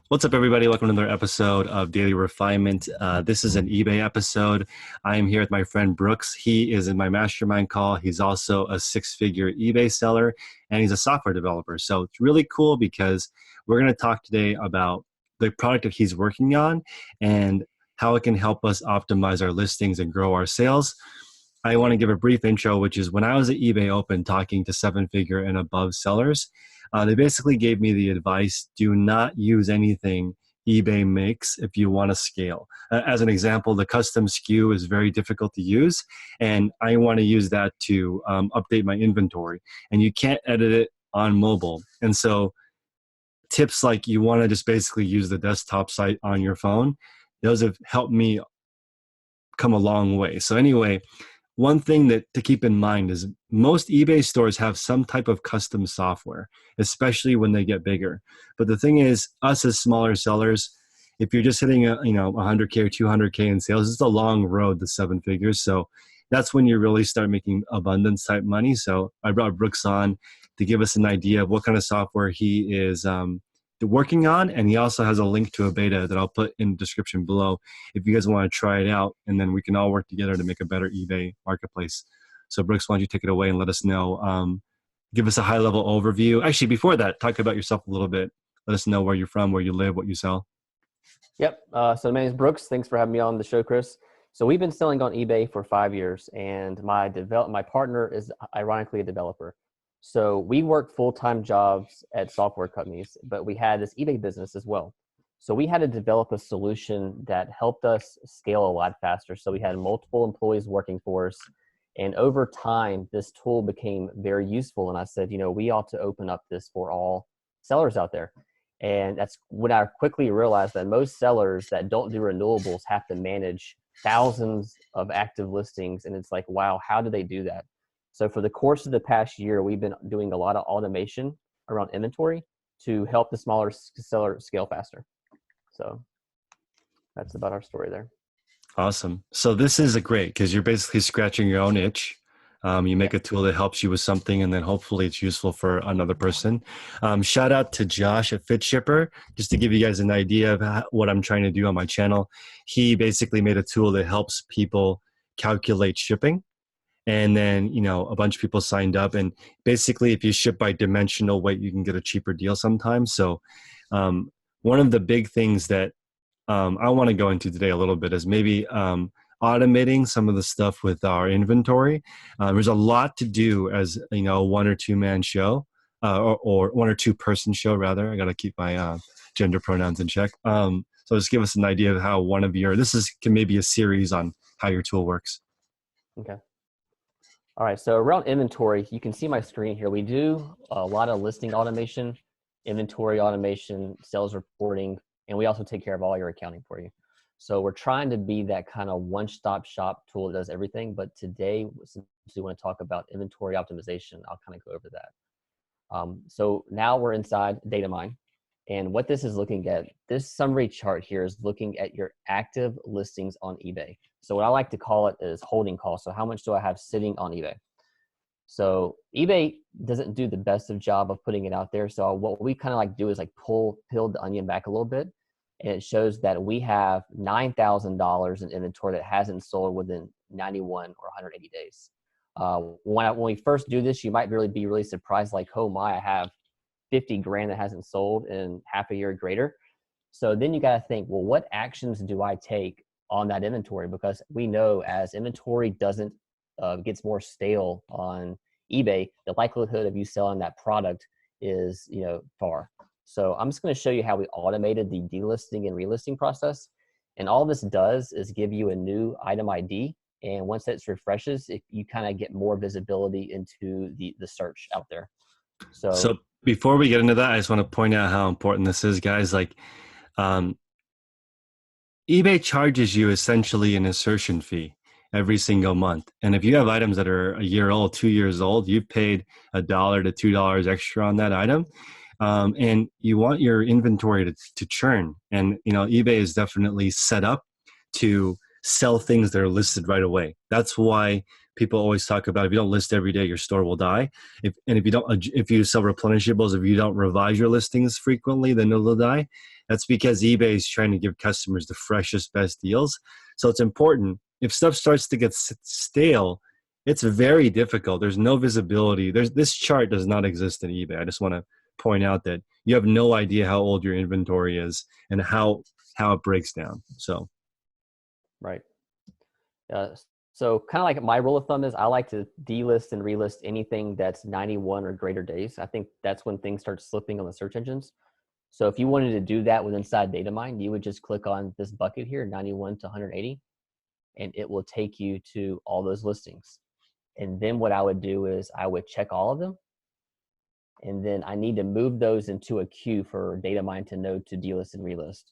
What's up, everybody? Welcome to another episode of Daily Refinement. This is an eBay episode. I am here with my friend Brooks. He is in my mastermind call. He's also a six-figure eBay seller, and he's a software developer. So it's really cool because we're going to talk today about the product that he's working on and how it can help us optimize our listings and grow our sales. I want to give a brief intro, which is when I was at eBay Open talking to seven-figure and above sellers, they basically gave me the advice, do not use anything eBay makes if you want to scale. As an example, the custom SKU is very difficult to use, and I want to use that to update my inventory. And you can't edit it on mobile. And so tips like you want to just basically use the desktop site on your phone, those have helped me come a long way. So anyway, one thing that to keep in mind is most eBay stores have some type of custom software, especially when they get bigger. But the thing is, us as smaller sellers, if you're just hitting 100K or 200K in sales, it's a long road to seven figures. So that's when you really start making abundance type money. So I brought Brooks on to give us an idea of what kind of software he is working on, and he also has a link to a beta that I'll put in the description below if you guys want to try it out, and then we can all work together to make a better eBay marketplace. So Brooks, why don't you take it away and let us know, give us a high level overview. Actually, before that, talk about yourself a little bit. Let us know where you're from, where you live, what you sell. Yep. So my name is Brooks. Thanks for having me on the show, Chris. So we've been selling on eBay for 5 years, and my partner is ironically a developer. So we work full-time jobs at software companies, but we had this eBay business as well. So we had to develop a solution that helped us scale a lot faster. So we had multiple employees working for us. And over time, this tool became very useful. And I said, we ought to open up this for all sellers out there. And that's when I quickly realized that most sellers that don't do renewables have to manage thousands of active listings. And it's like, wow, how do they do that? So for the course of the past year, we've been doing a lot of automation around inventory to help the smaller seller scale faster. So that's about our story there. Awesome. So this is great because you're basically scratching your own itch. You make a tool that helps you with something, and then hopefully it's useful for another person. Shout out to Josh at FitShipper, just to give you guys an idea of what I'm trying to do on my channel. He basically made a tool that helps people calculate shipping. And then, a bunch of people signed up. And basically, if you ship by dimensional weight, you can get a cheaper deal sometimes. So one of the big things that I want to go into today a little bit is maybe automating some of the stuff with our inventory. There's a lot to do as, a one or two man show or one or two person show, rather. I got to keep my gender pronouns in check. So just give us an idea of how can maybe a series on how your tool works. Okay. All right, so around inventory, you can see my screen here. We do a lot of listing automation, inventory automation, sales reporting, and we also take care of all your accounting for you. So we're trying to be that kind of one-stop shop tool that does everything. But today, since we want to talk about inventory optimization, I'll kind of go over that. So now we're inside Datamiine. And what this is looking at, this summary chart here is looking at your active listings on eBay. So what I like to call it is holding cost. So how much do I have sitting on eBay? So eBay doesn't do the best of job of putting it out there. So what we kind of like do is like peel the onion back a little bit. And it shows that we have $9,000 in inventory that hasn't sold within 91 or 180 days. When we first do this, you might really be really surprised, like, oh my, I have 50 grand that hasn't sold in half a year or greater. So then you got to think, well, what actions do I take on that inventory? Because we know as inventory gets more stale on eBay, the likelihood of you selling that product is, far. So I'm just going to show you how we automated the delisting and relisting process. And all this does is give you a new item ID. And once it refreshes, you kind of get more visibility into the search out there. So before we get into that, I just want to point out how important this is, guys. Like, eBay charges you essentially an insertion fee every single month. And if you have items that are a year old, 2 years old, you've paid $1 to $2 extra on that item. And you want your inventory to churn. And, eBay is definitely set up to sell things that are listed right away. That's why people always talk about if you don't list every day, your store will die. If you sell replenishables, if you don't revise your listings frequently, then it'll die. That's because eBay is trying to give customers the freshest, best deals. So it's important. If stuff starts to get stale, it's very difficult. There's no visibility. This chart does not exist in eBay. I just want to point out that you have no idea how old your inventory is and how it breaks down. So, Right. So kind of like my rule of thumb is I like to delist and relist anything that's 91 or greater days. I think that's when things start slipping on the search engines. So if you wanted to do that with inside Datamiine, you would just click on this bucket here, 91 to 180, and it will take you to all those listings. And then what I would do is I would check all of them. And then I need to move those into a queue for Datamiine to know to delist and relist.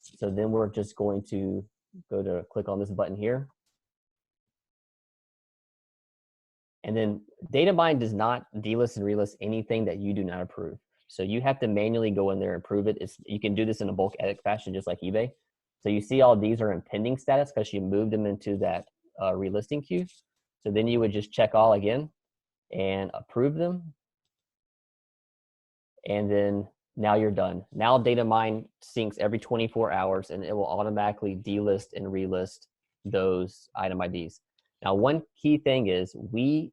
So then we're just going to click on this button here. And then Datamiine does not delist and relist anything that you do not approve. So you have to manually go in there and approve it. You can do this in a bulk edit fashion, just like eBay. So you see all these are in pending status because you moved them into that relisting queue. So then you would just check all again and approve them. And then now you're done. Now Datamiine syncs every 24 hours and it will automatically delist and relist those item IDs. Now, one key thing is we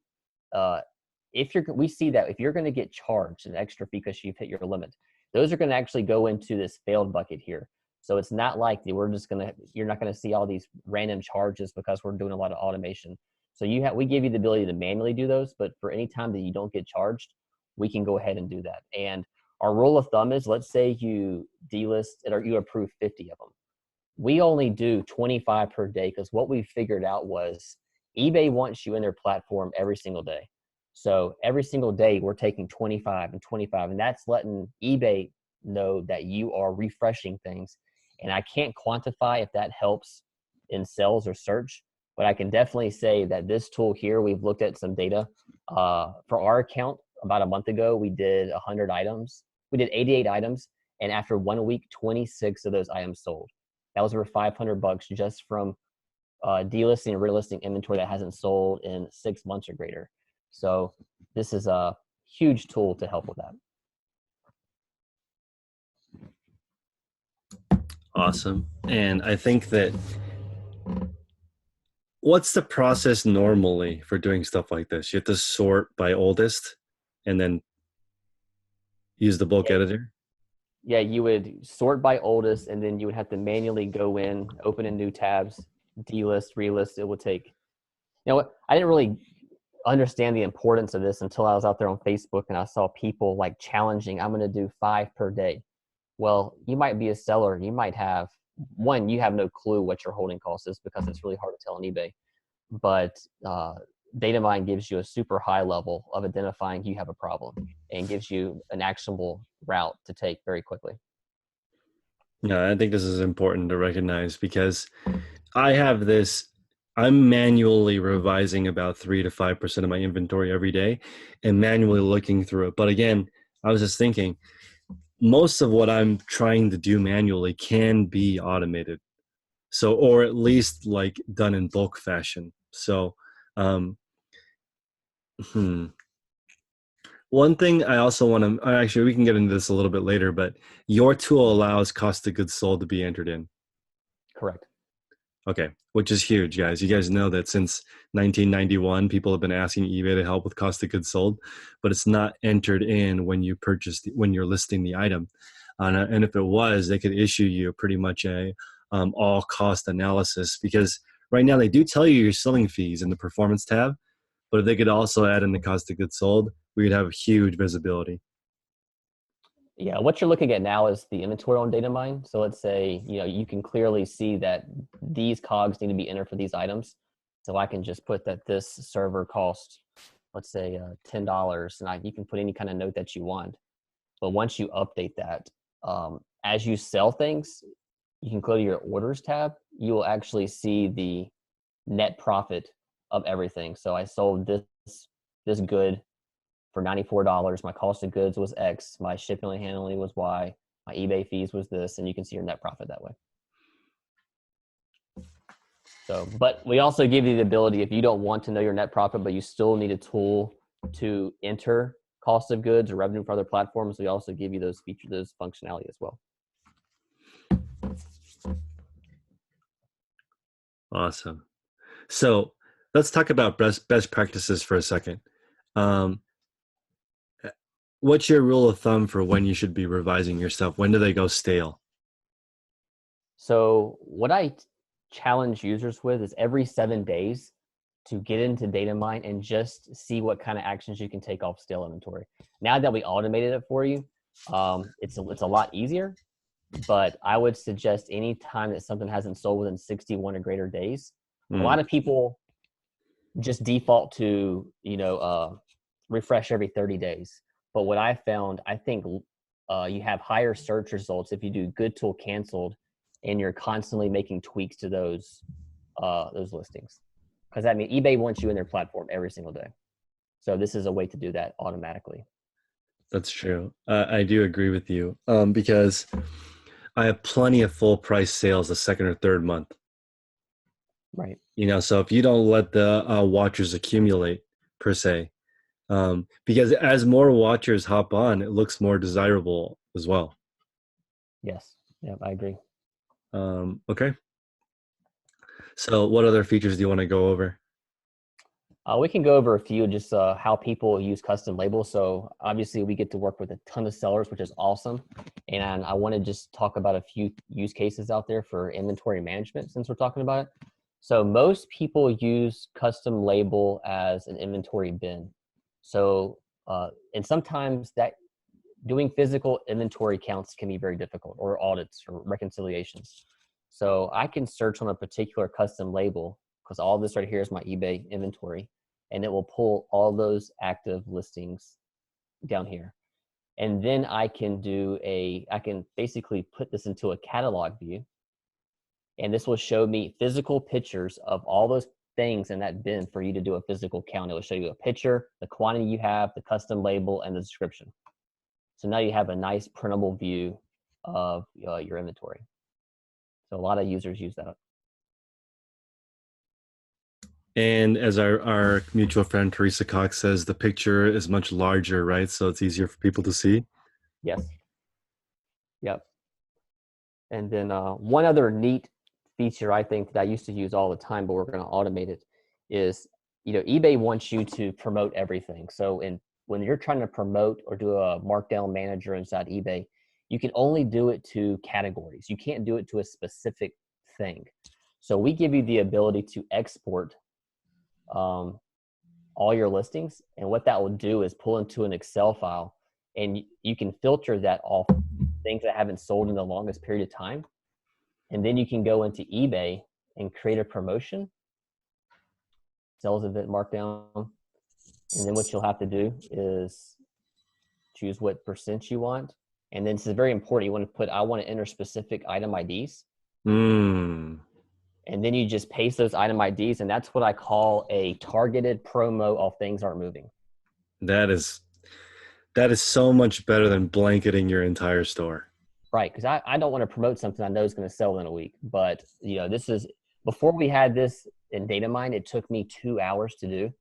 see that if you're going to get charged an extra fee because you've hit your limit, those are going to actually go into this failed bucket here. So it's not like you're not going to see all these random charges because we're doing a lot of automation. So we give you the ability to manually do those, but for any time that you don't get charged, we can go ahead and do that. And our rule of thumb is, let's say you delist or you approve 50 of them. We only do 25 per day because what we figured out was eBay wants you in their platform every single day. So every single day we're taking 25 and 25, and that's letting eBay know that you are refreshing things. And I can't quantify if that helps in sales or search, but I can definitely say that this tool here, we've looked at some data. For our account, about a month ago, we did 100 items. We did 88 items, and after 1 week, 26 of those items sold. That was over $500 just from delisting and relisting inventory that hasn't sold in 6 months or greater. So this is a huge tool to help with that. Awesome. And I think that what's the process normally for doing stuff like this? You have to sort by oldest and then use the bulk editor? Yeah, you would sort by oldest, and then you would have to manually go in, open in new tabs, delist, relist. It would take, I didn't really understand the importance of this until I was out there on Facebook and I saw people like challenging, I'm going to do 5 per day. Well, you might be a seller. You might have, you have no clue what your holding cost is because it's really hard to tell on eBay. But Datamiine gives you a super high level of identifying you have a problem and gives you an actionable route to take very quickly. Yeah, I think this is important to recognize because I'm manually revising about 3 to 5% of my inventory every day and manually looking through it. But again, I was just thinking, most of what I'm trying to do manually can be automated. So, or at least like done in bulk fashion. So, one thing I also want to, actually, we can get into this a little bit later, but your tool allows cost of goods sold to be entered in. Correct. Okay, which is huge, guys. You guys know that since 1991, people have been asking eBay to help with cost of goods sold, but it's not entered in when you're listing the item. And if it was, they could issue you pretty much a all cost analysis, because right now they do tell you your selling fees in the performance tab, but if they could also add in the cost of goods sold, we would have huge visibility. Yeah, what you're looking at now is the inventory on Datamiine. So let's say, you can clearly see that these cogs need to be entered for these items. So I can just put that this server cost, let's say $10, and you can put any kind of note that you want. But once you update that, as you sell things, you can go to your orders tab. You will actually see the net profit of everything. So I sold this good for $94. My cost of goods was X. My shipping and handling was Y. My eBay fees was this, and you can see your net profit that way. So, but we also give you the ability, if you don't want to know your net profit, but you still need a tool to enter cost of goods or revenue for other platforms, we also give you those features, those functionality as well. Awesome. So let's talk about best practices for a second. Um, what's your rule of thumb for when you should be revising your stuff? When do they go stale? So what I challenge users with is every 7 days to get into Datamiine and just see what kind of actions you can take off stale inventory. Now that we automated it for you, it's a lot easier. But I would suggest any time that something hasn't sold within 61 or greater days. A lot of people just default to refresh every 30 days. But what I found, I think you have higher search results if you do good till canceled, and you're constantly making tweaks to those listings. Because I mean, eBay wants you in their platform every single day. So this is a way to do that automatically. That's true. I do agree with you because I have plenty of full price sales the second or third month. Right. So if you don't let the watchers accumulate per se, because as more watchers hop on, it looks more desirable as well. Yes. Yeah, I agree. Okay. So what other features do you want to go over? We can go over a few, just how people use custom labels. So obviously we get to work with a ton of sellers, which is awesome. And I want to just talk about a few use cases out there for inventory management since we're talking about it. So most people use custom label as an inventory bin. So, and sometimes that doing physical inventory counts can be very difficult, or audits or reconciliations. So I can search on a particular custom label, because all this right here is my eBay inventory, and it will pull all those active listings down here. And then I can basically put this into a catalog view, and this will show me physical pictures of all those things in that bin for you to do a physical count. It will show you a picture, the quantity you have, the custom label, and the description. So now you have a nice printable view of your inventory. So a lot of users use that. And as our mutual friend Teresa Cox says, the picture is much larger, right? So it's easier for people to see. Yes. Yep. And then one other neat feature I think that I used to use all the time, but we're going to automate it, is eBay wants you to promote everything. So when you're trying to promote or do a markdown manager inside eBay, you can only do it to categories. You can't do it to a specific thing. So we give you the ability to export all your listings, and what that will do is pull into an Excel file, and you can filter that off things that haven't sold in the longest period of time, and then you can go into eBay and create a promotion, sales event markdown, and then what you'll have to do is choose what percent you want, and then this is very important. You want to put, I want to enter specific item IDs. And then you just paste those item IDs, and that's what I call a targeted promo of things aren't moving. That is so much better than blanketing your entire store. Right, because I don't want to promote something I know is going to sell in a week. But this is, before we had this in Datamiine, it took me 2 hours to do,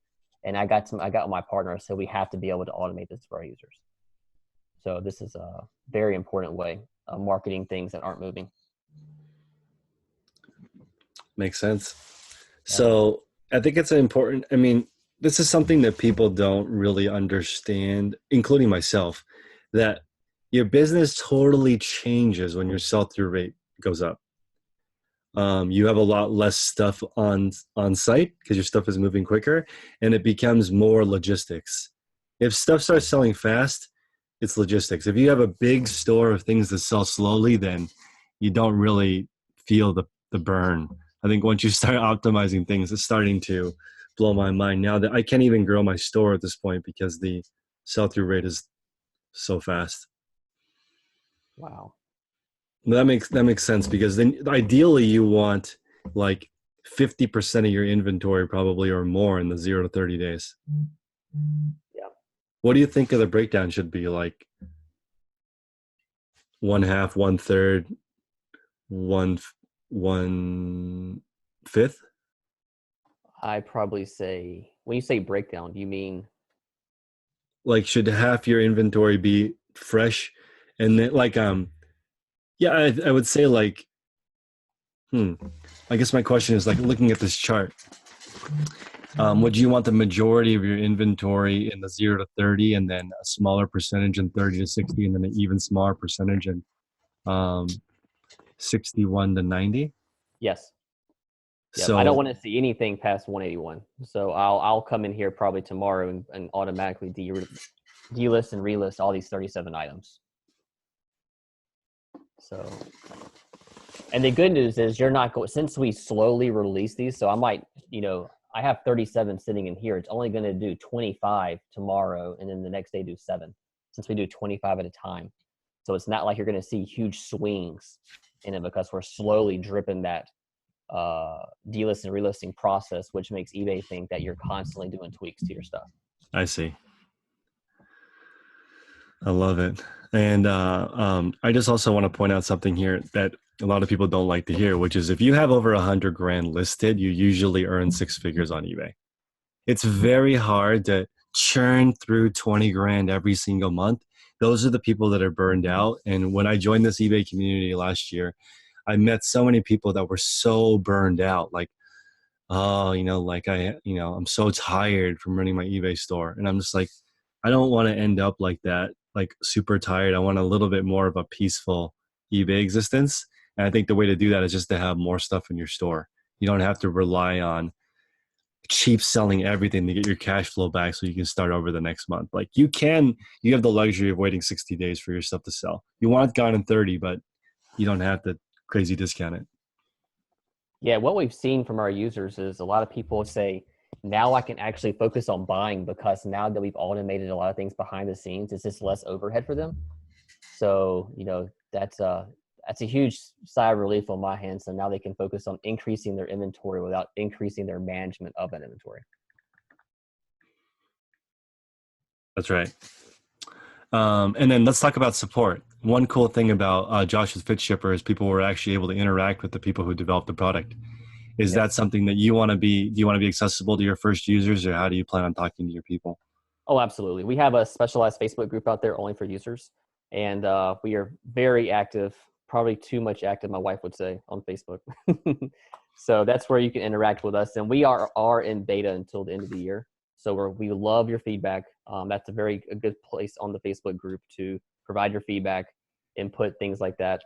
and I got with my partner, so we have to be able to automate this for our users. So this is a very important way of marketing things that aren't moving. Makes sense. So I think it's important. I mean, this is something that people don't really understand, including myself, that your business totally changes when your sell-through rate goes up. You have a lot less stuff on site because your stuff is moving quicker, and it becomes more logistics. If stuff starts selling fast, it's logistics. If you have a big store of things that sell slowly, then you don't really feel the burn. I think once you start optimizing things, it's starting to blow my mind now that I can't even grow my store at this point because the sell-through rate is so fast. Wow. That makes sense, because then ideally you want like 50% of your inventory probably or more in the 0 to 30 days. Yeah. What do you think of the breakdown should be? Like 1/2, 1/3, 1/5? I probably say, when you say breakdown, do you mean? Like, should half your inventory be fresh? And then like, yeah, I would say like, I guess my question is like looking at this chart. Would you want the majority of your inventory in the 0 to 30, and then a smaller percentage in 30 to 60, and then an even smaller percentage in um, 61 to 90? Yes. Yep. I don't So want to see anything past 181. So I'll come in here probably tomorrow and automatically delist and relist all these 37 items. So, and the good news is you're not going, since we slowly release these, so I might, I have 37 sitting in here. It's only going to do 25 tomorrow, and then the next day do 7, since we do 25 at a time. So it's not like you're going to see huge swings in it, because we're slowly dripping that delist and relisting process, which makes eBay think that you're constantly doing tweaks to your stuff. I see. I love it. And I just also want to point out something here that a lot of people don't like to hear, which is if you have over 100 grand listed, you usually earn 6 figures on eBay. It's very hard to churn through 20 grand every single month. Those are the people that are burned out. And when I joined this eBay community last year, I met so many people that were so burned out. Like, oh, I'm so tired from running my eBay store. And I'm just like, I don't want to end up like that, like super tired. I want a little bit more of a peaceful eBay existence. And I think the way to do that is just to have more stuff in your store. You don't have to rely on cheap selling everything to get your cash flow back so you can start over the next month. Like you have the luxury of waiting 60 days for your stuff to sell. You want it gone in 30, but you don't have to crazy discount it. Yeah, what we've seen from our users is a lot of people say, now I can actually focus on buying, because now that we've automated a lot of things behind the scenes, it's just less overhead for them. So, that's a huge sigh of relief on my hand. So now they can focus on increasing their inventory without increasing their management of that inventory. That's right. And then let's talk about support. One cool thing about Josh's Fit Shipper is people were actually able to interact with the people who developed the product. Is that something that you want to be? Do you want to be accessible to your first users, or how do you plan on talking to your people? Oh, absolutely. We have a specialized Facebook group out there only for users, and we are very active. Probably too much active, my wife would say, on Facebook. So that's where you can interact with us, and we are in beta until the end of the year. So we love your feedback. That's a good place on the Facebook group to provide your feedback, input, things like that.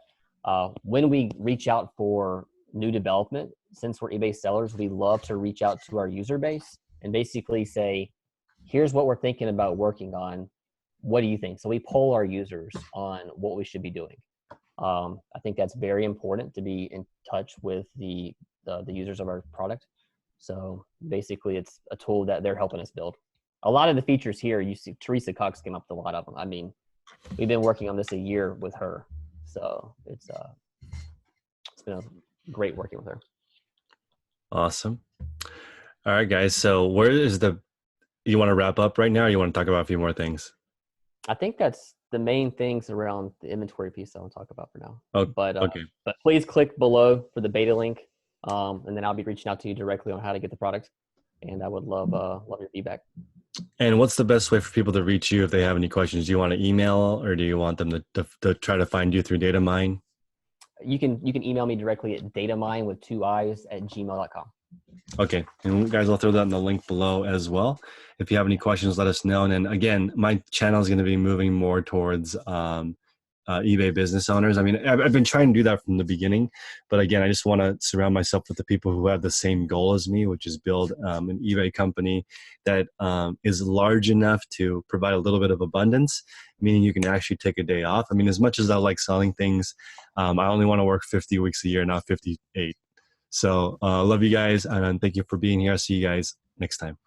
When we reach out for new development, since we're eBay sellers, we love to reach out to our user base and basically say, here's what we're thinking about working on. What do you think? So we poll our users on what we should be doing. I think that's very important, to be in touch with the users of our product. So basically it's a tool that they're helping us build. A lot of the features here, you see Teresa Cox came up with a lot of them. I mean, we've been working on this a year with her. So it's been great working with her. Awesome. All right, guys. So you want to wrap up right now, or you want to talk about a few more things? I think that's the main things around the inventory piece I want to talk about for now. Oh, but okay. But please click below for the beta link, and then I'll be reaching out to you directly on how to get the product. And I would love your feedback. And what's the best way for people to reach you if they have any questions? Do you want to email, or do you want them to try to find you through Datamiine? You can email me directly at Datamiine with 2 I's at gmail.com. Okay. And guys, I'll throw that in the link below as well. If you have any questions, let us know. And then again, my channel is going to be moving more towards eBay business owners. I mean, I've been trying to do that from the beginning, but again, I just want to surround myself with the people who have the same goal as me, which is build an eBay company that is large enough to provide a little bit of abundance, meaning you can actually take a day off. I mean, as much as I like selling things, I only want to work 50 weeks a year, not 58. So love you guys, and thank you for being here. I'll see you guys next time.